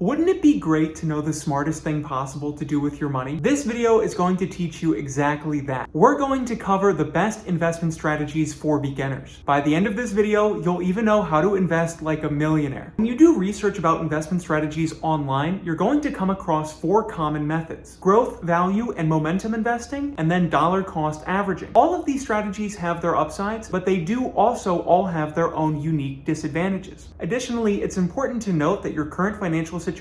Wouldn't it be great to know the smartest thing possible to do with your money? This video is going to teach you exactly that. We're going to cover the best investment strategies for beginners. By the end of this video, you'll even know how to invest like a millionaire. When you do research about investment strategies online, you're going to come across 4 common methods: growth, value, and momentum investing, and then dollar cost averaging. All of these strategies have their upsides, but they do also all have their own unique disadvantages. Additionally, it's important to note that your current financial situation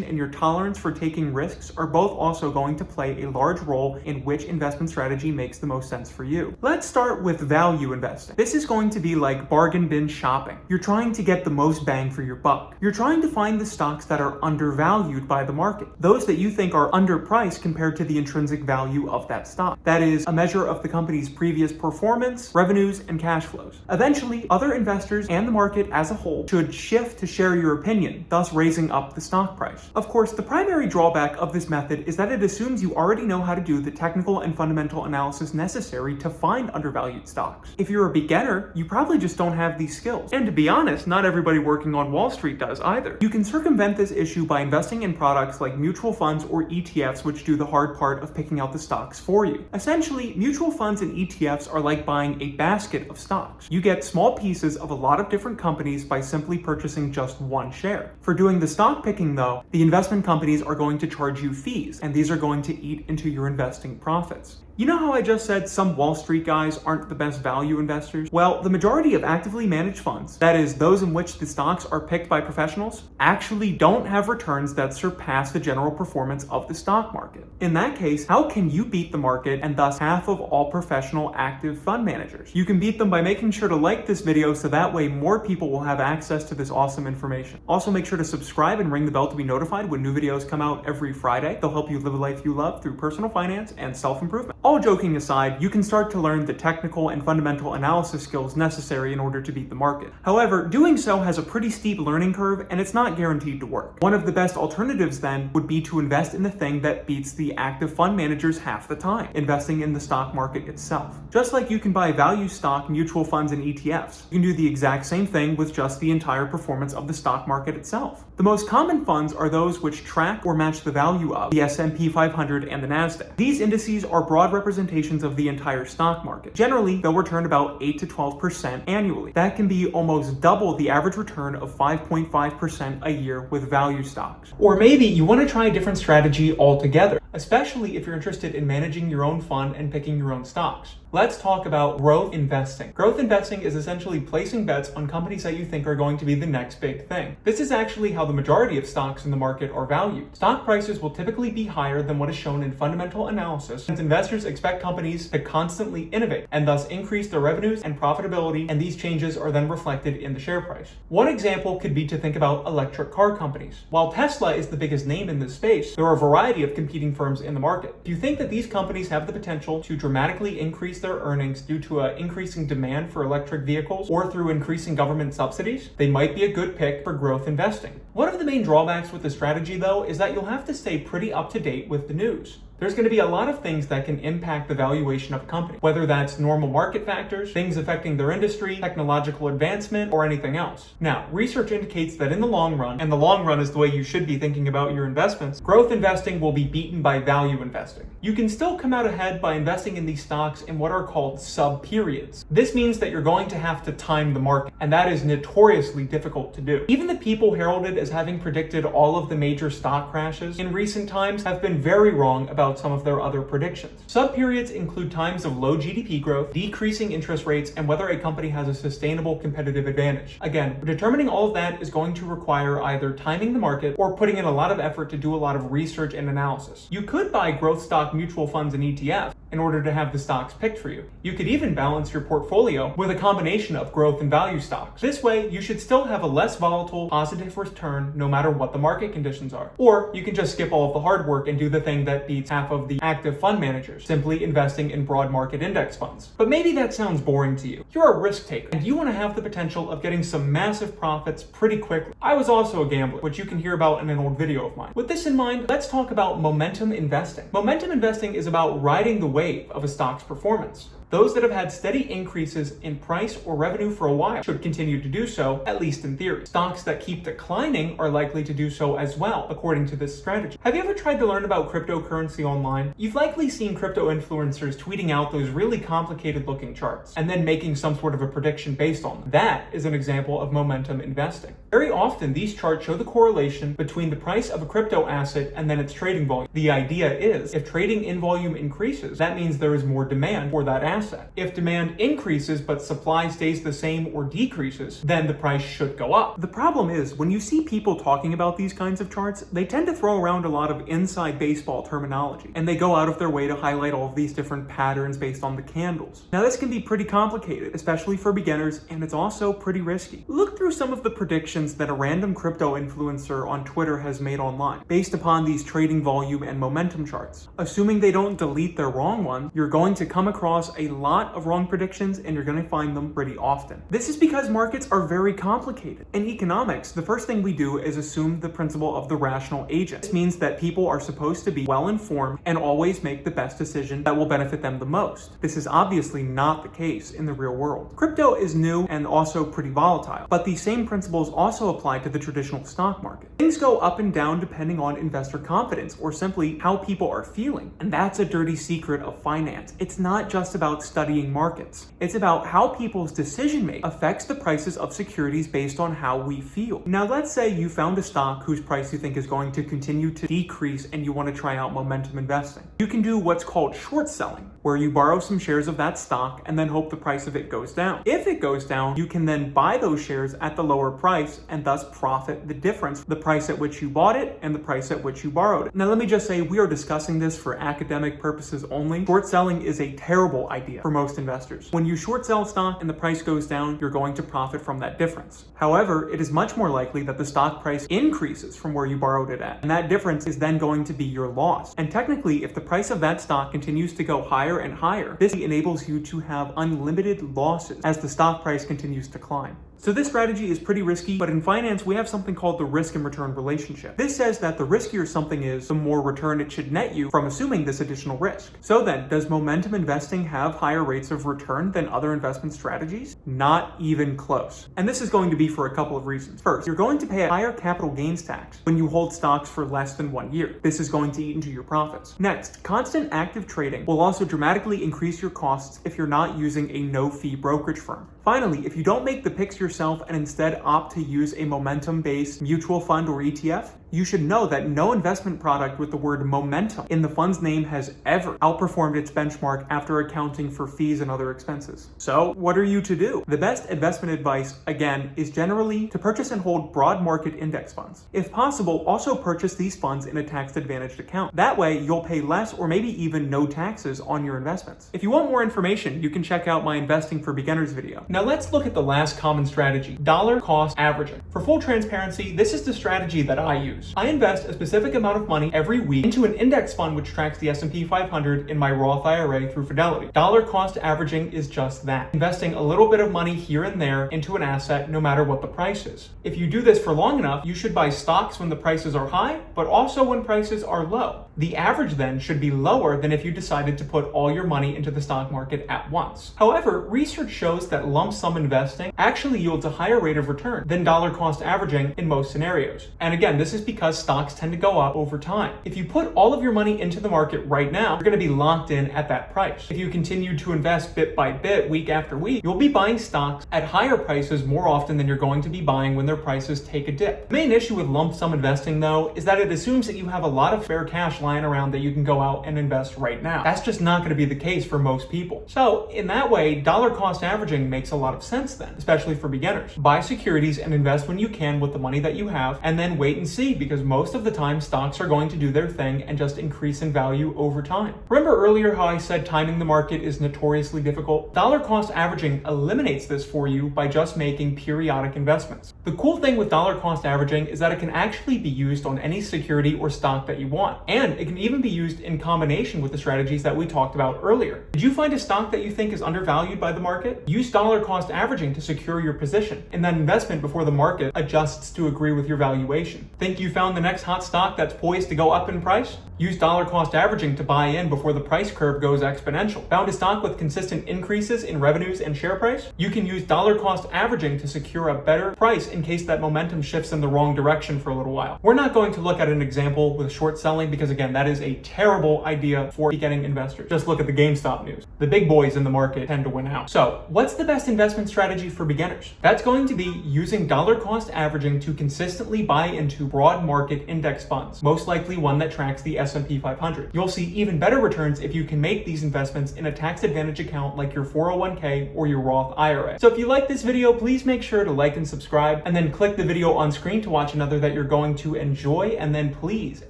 and your tolerance for taking risks are both also going to play a large role in which investment strategy makes the most sense for you. Let's start with value investing. This is going to be like bargain bin shopping. You're trying to get the most bang for your buck. You're trying to find the stocks that are undervalued by the market, those that you think are underpriced compared to the intrinsic value of that stock. That is a measure of the company's previous performance, revenues, and cash flows. Eventually, other investors and the market as a whole should shift to share your opinion, thus raising up the stock price. Of course, the primary drawback of this method is that it assumes you already know how to do the technical and fundamental analysis necessary to find undervalued stocks. If you're a beginner, you probably just don't have these skills. And to be honest, not everybody working on Wall Street does either. You can circumvent this issue by investing in products like mutual funds or ETFs, which do the hard part of picking out the stocks for you. Essentially, mutual funds and ETFs are like buying a basket of stocks. You get small pieces of a lot of different companies by simply purchasing just one share. For doing the stock picking though, the investment companies are going to charge you fees, and these are going to eat into your investing profits. You know how I just said some Wall Street guys aren't the best value investors? Well, the majority of actively managed funds, that is, those in which the stocks are picked by professionals, actually don't have returns that surpass the general performance of the stock market. In that case, how can you beat the market and thus half of all professional active fund managers? You can beat them by making sure to like this video so that way more people will have access to this awesome information. Also, make sure to subscribe and ring the bell to be notified when new videos come out every Friday. They'll help you live a life you love through personal finance and self-improvement. All joking aside, you can start to learn the technical and fundamental analysis skills necessary in order to beat the market. However, doing so has a pretty steep learning curve and it's not guaranteed to work. One of the best alternatives then would be to invest in the thing that beats the active fund managers half the time, investing in the stock market itself. Just like you can buy value stock, mutual funds, and ETFs, you can do the exact same thing with just the entire performance of the stock market itself. The most common funds are those which track or match the value of the S&P 500 and the NASDAQ. These indices are broad representations of the entire stock market. Generally, they'll return about 8 to 12% annually. That can be almost double the average return of 5.5% a year with value stocks. Or maybe you want to try a different strategy altogether, especially if you're interested in managing your own fund and picking your own stocks. Let's talk about growth investing. Growth investing is essentially placing bets on companies that you think are going to be the next big thing. This is actually how the majority of stocks in the market are valued. Stock prices will typically be higher than what is shown in fundamental analysis, since investors expect companies to constantly innovate and thus increase their revenues and profitability, and these changes are then reflected in the share price. One example could be to think about electric car companies. While Tesla is the biggest name in this space, there are a variety of competing firms in the market. Do you think that these companies have the potential to dramatically increase their earnings due to an increasing demand for electric vehicles or through increasing government subsidies? They might be a good pick for growth investing. One of the main drawbacks with the strategy though is that you'll have to stay pretty up to date with the news. There's going to be a lot of things that can impact the valuation of a company, whether that's normal market factors, things affecting their industry, technological advancement, or anything else. Now, research indicates that in the long run, and the long run is the way you should be thinking about your investments, growth investing will be beaten by value investing. You can still come out ahead by investing in these stocks in what are called sub-periods. This means that you're going to have to time the market, and that is notoriously difficult to do. Even the people heralded as having predicted all of the major stock crashes in recent times have been very wrong about some of their other predictions. Sub-periods include times of low GDP growth, decreasing interest rates, and whether a company has a sustainable competitive advantage. Again, determining all of that is going to require either timing the market or putting in a lot of effort to do a lot of research and analysis. You could buy growth stock mutual funds and ETFs in order to have the stocks picked for you. You could even balance your portfolio with a combination of growth and value stocks. This way, you should still have a less volatile, positive return no matter what the market conditions are. Or you can just skip all of the hard work and do the thing that beats half of the active fund managers, simply investing in broad market index funds. But maybe that sounds boring to you. You're a risk taker, and you want to have the potential of getting some massive profits pretty quickly. I was also a gambler, which you can hear about in an old video of mine. With this in mind, let's talk about momentum investing. Momentum investing is about riding the wave of a stock's performance. Those that have had steady increases in price or revenue for a while should continue to do so, at least in theory. Stocks that keep declining are likely to do so as well, according to this strategy. Have you ever tried to learn about cryptocurrency online? You've likely seen crypto influencers tweeting out those really complicated looking charts and then making some sort of a prediction based on them. That is an example of momentum investing. Very often, these charts show the correlation between the price of a crypto asset and then its trading volume. The idea is, if trading in volume increases, that means there is more demand for that asset. If demand increases but supply stays the same or decreases, then the price should go up. The problem is, when you see people talking about these kinds of charts, they tend to throw around a lot of inside baseball terminology, and they go out of their way to highlight all of these different patterns based on the candles. Now, this can be pretty complicated, especially for beginners, and it's also pretty risky. Look through some of the predictions that a random crypto influencer on Twitter has made online, based upon these trading volume and momentum charts. Assuming they don't delete their wrong one, you're going to come across a lot of wrong predictions, and you're going to find them pretty often. This is because markets are very complicated. In economics, the first thing we do is assume the principle of the rational agent. This means that people are supposed to be well informed and always make the best decision that will benefit them the most. This is obviously not the case in the real world. Crypto is new and also pretty volatile, but these same principles also apply to the traditional stock market. Things go up and down depending on investor confidence or simply how people are feeling. And that's a dirty secret of finance. It's not just about studying markets. It's about how people's decision making affects the prices of securities based on how we feel. Now, let's say you found a stock whose price you think is going to continue to decrease and you want to try out momentum investing. You can do what's called short selling, where you borrow some shares of that stock and then hope the price of it goes down. If it goes down, you can then buy those shares at the lower price and thus profit the difference, the price at which you bought it and the price at which you borrowed it. Now, let me just say, we are discussing this for academic purposes only. Short selling is a terrible idea for most investors. When you short sell stock and the price goes down, you're going to profit from that difference. However, it is much more likely that the stock price increases from where you borrowed it at, and that difference is then going to be your loss. And technically, if the price of that stock continues to go higher and higher, this enables you to have unlimited losses as the stock price continues to climb. So this strategy is pretty risky, but in finance, we have something called the risk and return relationship. This says that the riskier something is, the more return it should net you from assuming this additional risk. So then, does momentum investing have higher rates of return than other investment strategies? Not even close. And this is going to be for a couple of reasons. First, you're going to pay a higher capital gains tax when you hold stocks for less than 1 year. This is going to eat into your profits. Next, constant active trading will also dramatically increase your costs if you're not using a no-fee brokerage firm. Finally, if you don't make the picks yourself and instead opt to use a momentum-based mutual fund or ETF, you should know that no investment product with the word momentum in the fund's name has ever outperformed its benchmark after accounting for fees and other expenses. So what are you to do? The best investment advice, again, is generally to purchase and hold broad market index funds. If possible, also purchase these funds in a tax-advantaged account. That way, you'll pay less or maybe even no taxes on your investments. If you want more information, you can check out my Investing for Beginners video. Now let's look at the last common strategy, dollar cost averaging. For full transparency, this is the strategy that I use. I invest a specific amount of money every week into an index fund which tracks the S&P 500 in my Roth IRA through Fidelity. Dollar cost averaging is just that, investing a little bit of money here and there into an asset no matter what the price is. If you do this for long enough, you should buy stocks when the prices are high, but also when prices are low. The average then should be lower than if you decided to put all your money into the stock market at once. However, research shows that lump sum investing actually yields a higher rate of return than dollar cost averaging in most scenarios. And again, this is because stocks tend to go up over time. If you put all of your money into the market right now, you're going to be locked in at that price. If you continue to invest bit by bit, week after week, you'll be buying stocks at higher prices more often than you're going to be buying when their prices take a dip. The main issue with lump sum investing, though, is that it assumes that you have a lot of spare cash lying around that you can go out and invest right now. That's just not going to be the case for most people. So in that way, dollar cost averaging makes a lot of sense then, especially for beginners. Buy securities and invest when you can with the money that you have, and then wait and see, because most of the time stocks are going to do their thing and just increase in value over time. Remember earlier how I said timing the market is notoriously difficult? Dollar cost averaging eliminates this for you by just making periodic investments. The cool thing with dollar cost averaging is that it can actually be used on any security or stock that you want, and it can even be used in combination with the strategies that we talked about earlier. Did you find a stock that you think is undervalued by the market? Use dollar cost averaging to secure your position in that investment before the market adjusts to agree with your valuation. Think you found the next hot stock that's poised to go up in price? Use dollar cost averaging to buy in before the price curve goes exponential. Found a stock with consistent increases in revenues and share price? You can use dollar cost averaging to secure a better price in case that momentum shifts in the wrong direction for a little while. We're not going to look at an example with short selling because again, that is a terrible idea for beginning investors. Just look at the GameStop news. The big boys in the market tend to win out. So what's the best investment strategy for beginners? That's going to be using dollar cost averaging to consistently buy into broad market index funds, most likely one that tracks the S&P 500. You'll see even better returns if you can make these investments in a tax advantage account like your 401k or your Roth IRA. So if you like this video, please make sure to like and subscribe, and then click the video on screen to watch another that you're going to enjoy, and then please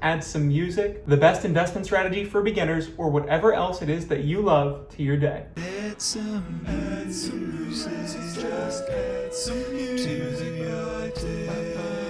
add some music, the best investment strategy for beginners, or whatever else it is that you love to your day. Add some music, just add some music to the idea.